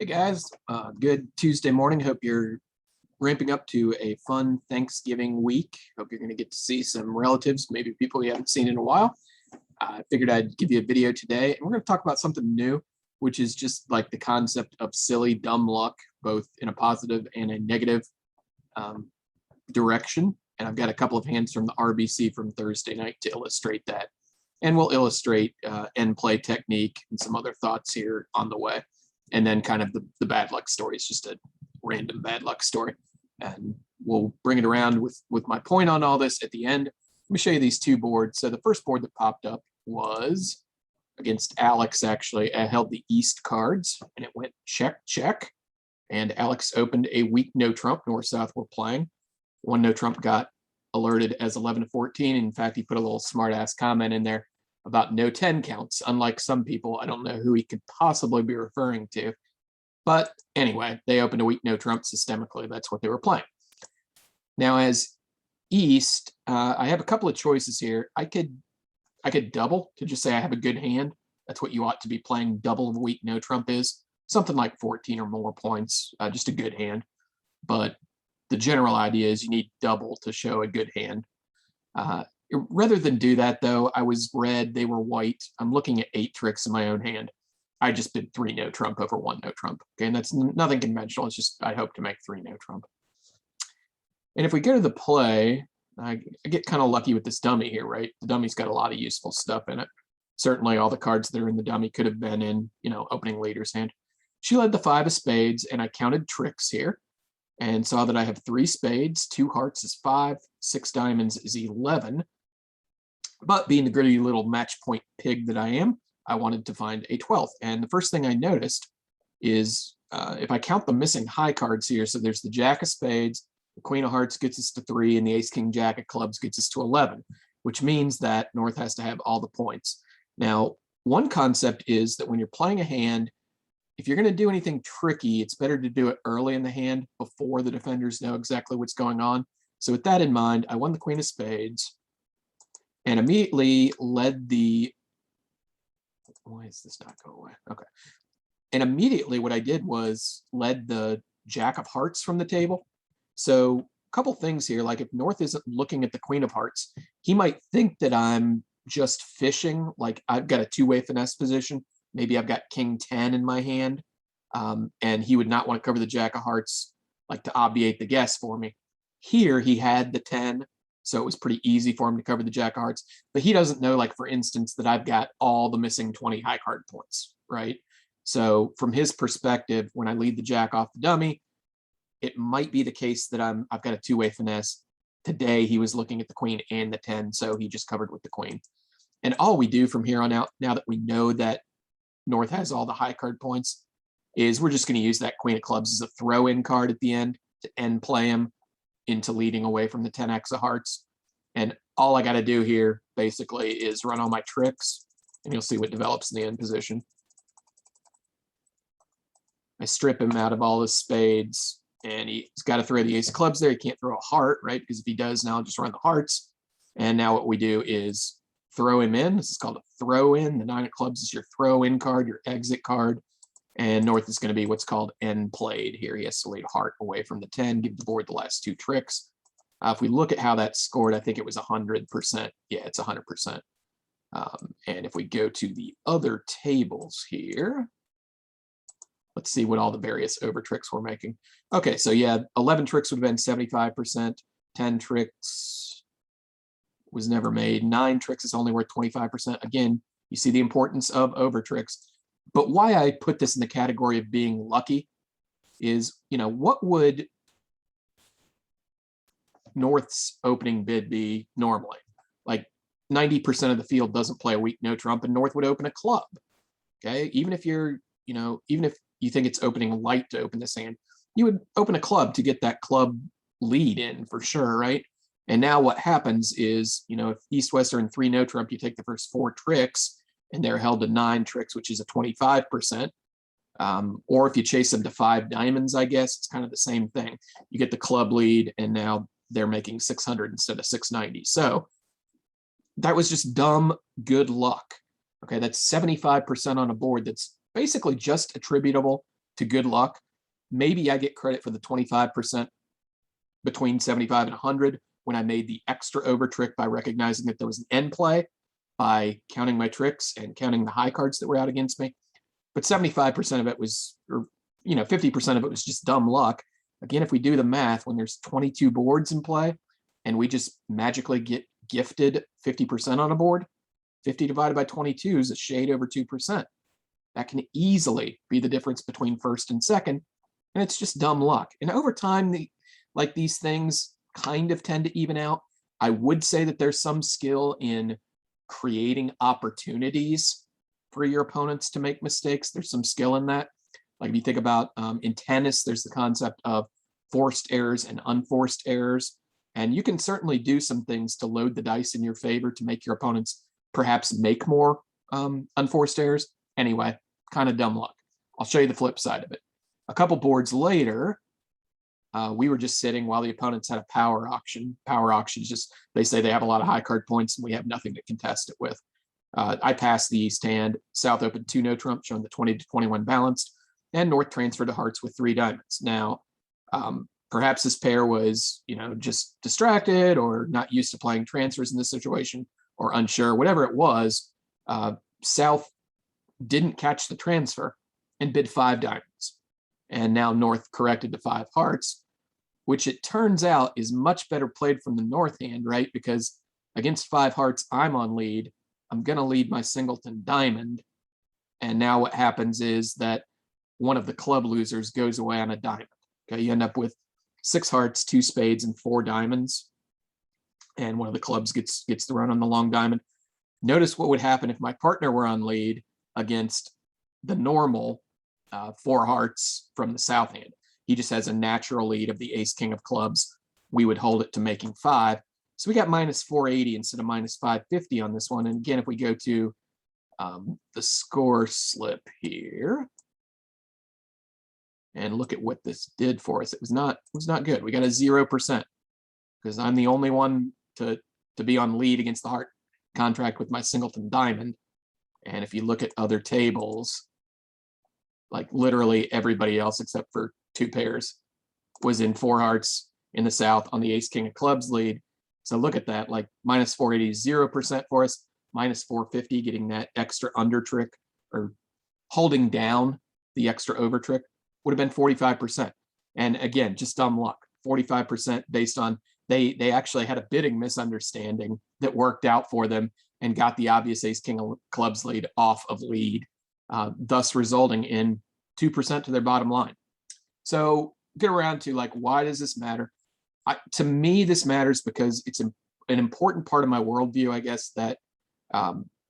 Hey guys, good Tuesday morning. Hope you're ramping up to a fun Thanksgiving week. Hope you're going to get to see some relatives, maybe people you haven't seen in a while. I figured I'd give you a video today, and we're going to talk about something new, which is just like the concept of silly, dumb luck, both in a positive and a negative direction. And I've got a couple of hands from the RBC from Thursday night to illustrate that. And we'll illustrate end play technique and some other thoughts here on the way. And then kind of the bad luck story is just a random bad luck story. And we'll bring it around with my point on all this at the end. Let me show you these two boards. So the first board that popped up was against Alex, actually. I held the East cards, and it went check, check. And Alex opened a weak no trump. North-South were playing. One no trump got alerted as 11-14. In fact, he put a little smart-ass comment in there about no 10 counts. Unlike some people, I don't know who he could possibly be referring to. But anyway, they opened a weak no trump systemically. That's what they were playing. Now, as East, I have a couple of choices here. I could double to just say I have a good hand. That's what you ought to be playing. Double of a weak no trump is something like 14 or more points, just a good hand. But the general idea is you need double to show a good hand. Rather than do that, though, I was red, they were white. I'm looking at 8 tricks in my own hand. I just bid 3 no trump over 1 no trump. Okay, and that's nothing conventional. It's just I hope to make 3 no trump. And if we go to the play, I get kind of lucky with this dummy here, right? The dummy's got a lot of useful stuff in it. Certainly all the cards that are in the dummy could have been in, opening leader's hand. She led the 5 of spades, and I counted tricks here and saw that I have 3 spades, 2 hearts is 5, 6 diamonds is 11. But being the gritty little match point pig that I am, I wanted to find a 12th. And the first thing I noticed is if I count the missing high cards here, so there's the Jack of spades, the Queen of hearts gets us to 3, and the Ace King Jack of clubs gets us to 11, which means that North has to have all the points. Now, one concept is that when you're playing a hand, if you're going to do anything tricky, it's better to do it early in the hand before the defenders know exactly what's going on. So with that in mind, I won the Queen of spades and immediately led the, why is this not going away? Okay. And immediately what I did was led the Jack of hearts from the table. So a couple things here, like if North isn't looking at the Queen of hearts, he might think that I'm just fishing, like I've got a two-way finesse position. Maybe I've got King 10 in my hand, and he would not want to cover the Jack of hearts, like to obviate the guess for me. Here he had the 10, so it was pretty easy for him to cover the Jack of hearts, but he doesn't know, like for instance, that I've got all the missing 20 high card points, right? So from his perspective, when I lead the Jack off the dummy, it might be the case that I've got a two-way finesse. Today he was looking at the Queen and the 10, so he just covered with the Queen. And all we do from here on out, now that we know that North has all the high card points, is we're just going to use that Queen of clubs as a throw-in card at the end to end play him into leading away from the 10x of hearts. And all I got to do here basically is run all my tricks, and you'll see what develops in the end position. I strip him out of all his spades, and he's got to throw the ace of clubs there. He can't throw a heart, right? Because if he does, now I'll just run the hearts. And now what we do is throw him in. This is called a throw in. The 9 of clubs is your throw in card, your exit card. And North is going to be what's called end played here. He has to lead a heart away from the 10, give the board the last 2 tricks. If we look at how that scored, I think it was 100%. Yeah, it's 100%. And if we go to the other tables here, let's see what all the various over tricks we're making. Okay, so yeah, 11 tricks would have been 75%. 10 tricks was never made. 9 tricks is only worth 25%. Again, you see the importance of over tricks. But why I put this in the category of being lucky is, what would North's opening bid be normally? Like 90% of the field doesn't play a weak no trump, and North would open a club. Okay, even if you're, even if you think it's opening light to open this hand, you would open a club to get that club lead in for sure, right? And now what happens is, if East-West are in 3 no trump, you take the first 4 tricks, and they're held to 9 tricks, which is a 25%. Or if you chase them to 5 diamonds, I guess, it's kind of the same thing. You get the club lead, and now they're making 600 instead of 690. So that was just dumb good luck. Okay, that's 75% on a board that's basically just attributable to good luck. Maybe I get credit for the 25% between 75 and 100 when I made the extra over trick by recognizing that there was an end play, by counting my tricks and counting the high cards that were out against me. But 75% of it was, or 50% of it was just dumb luck. Again, if we do the math, when there's 22 boards in play and we just magically get gifted 50% on a board, 50 divided by 22 is a shade over 2%. That can easily be the difference between first and second, and it's just dumb luck. And over time, these things kind of tend to even out. I would say that there's some skill in creating opportunities for your opponents to make mistakes. There's some skill in that. Like if you think about in tennis, there's the concept of forced errors and unforced errors. And you can certainly do some things to load the dice in your favor to make your opponents perhaps make more unforced errors. Anyway, kind of dumb luck. I'll show you the flip side of it. A couple boards later, we were just sitting while the opponents had a power auction. Power auction is just, they say they have a lot of high card points and we have nothing to contest it with. I passed the East hand, South opened 2 no trump, showing the 20 to 21 balanced, and North transferred to hearts with 3 diamonds. Now, perhaps this pair was, just distracted or not used to playing transfers in this situation, or unsure, whatever it was. South didn't catch the transfer and bid 5 diamonds. And now North corrected to 5 hearts, which it turns out is much better played from the North hand, right? Because against 5 hearts, I'm on lead. I'm going to lead my singleton diamond. And now what happens is that one of the club losers goes away on a diamond. Okay, you end up with 6 hearts, 2 spades, and 4 diamonds. And one of the clubs gets the run on the long diamond. Notice what would happen if my partner were on lead against the normal 4 hearts from the South hand. He just has a natural lead of the ace king of clubs. We would hold it to making 5. So we got minus 480 instead of minus 550 on this one. And again, if we go to the score slip here and look at what this did for us, it was not good. We got a 0% because I'm the only one to be on lead against the heart contract with my singleton diamond. And if you look at other tables, like literally everybody else except for 2 pairs was in 4 hearts in the South on the ace king of clubs lead. So look at that, like minus 480 is 0% for us, minus 450 getting that extra under trick or holding down the extra over trick would have been 45%. And again, just dumb luck, 45% based on they actually had a bidding misunderstanding that worked out for them and got the obvious ace king of clubs lead off of lead, thus resulting in 2% to their bottom line. So get around to like, why does this matter? To me, this matters because it's an important part of my worldview, I guess, that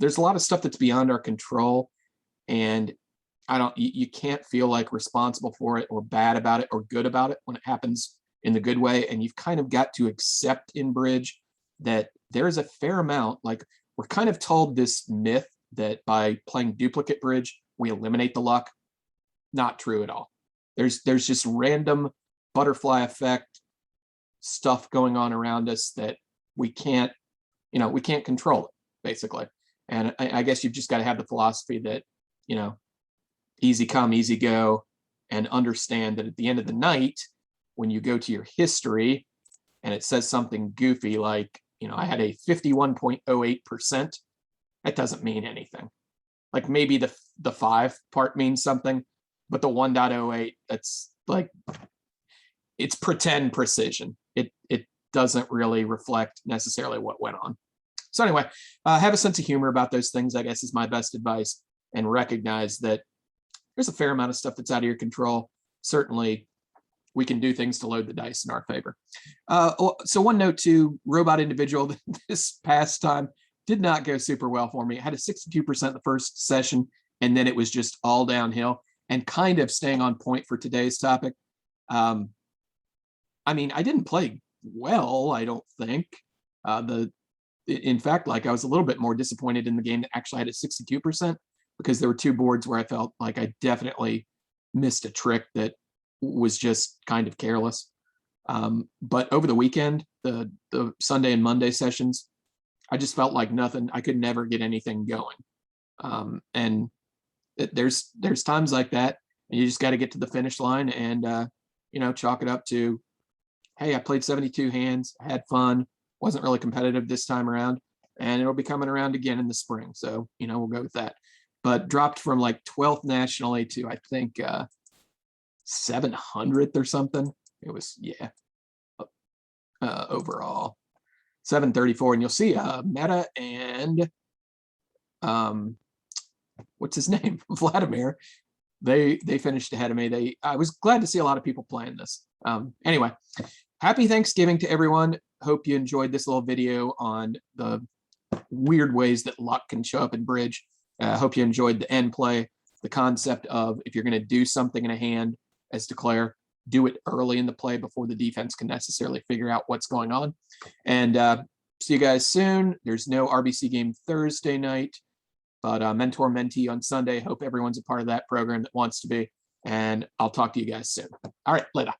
there's a lot of stuff that's beyond our control, and you can't feel like responsible for it or bad about it or good about it when it happens in the good way. And you've kind of got to accept in bridge that there's a fair amount, like we're kind of told this myth that by playing duplicate bridge, we eliminate the luck. Not true at all. There's just random butterfly effect stuff going on around us that we can't control it, basically. And I guess you've just got to have the philosophy that, easy come, easy go, and understand that at the end of the night, when you go to your history and it says something goofy like, I had a 51.08%, that doesn't mean anything. Like maybe the 5 part means something, but the 1.08, that's like, it's pretend precision. It doesn't really reflect necessarily what went on. So anyway, have a sense of humor about those things, I guess, is my best advice, and recognize that there's a fair amount of stuff that's out of your control. Certainly, we can do things to load the dice in our favor. So one note to Robot Individual, this past time did not go super well for me. I had a 62% the first session, and then it was just all downhill. And kind of staying on point for today's topic, I mean, I didn't play well, I don't think. In fact, like I was a little bit more disappointed in the game that actually had a 62% because there were 2 boards where I felt like I definitely missed a trick that was just kind of careless. But over the weekend, the Sunday and Monday sessions, I just felt like nothing. I could never get anything going. And there's times like that. And you just got to get to the finish line and, you know, chalk it up to, hey, I played 72 hands, had fun, wasn't really competitive this time around, and it'll be coming around again in the spring. So, you know, we'll go with that. But dropped from like 12th nationally to, I think, 700th or something. It was, yeah, overall 734. And you'll see Meta and what's his name? Vladimir. They finished ahead of me. I was glad to see a lot of people playing this. Anyway, happy Thanksgiving to everyone. Hope you enjoyed this little video on the weird ways that luck can show up in bridge. Hope you enjoyed the end play, the concept of if you're going to do something in a hand as declare, do it early in the play before the defense can necessarily figure out what's going on. And see you guys soon. There's no RBC game Thursday night, but mentor mentee on Sunday. Hope everyone's a part of that program that wants to be. And I'll talk to you guys soon. All right, later.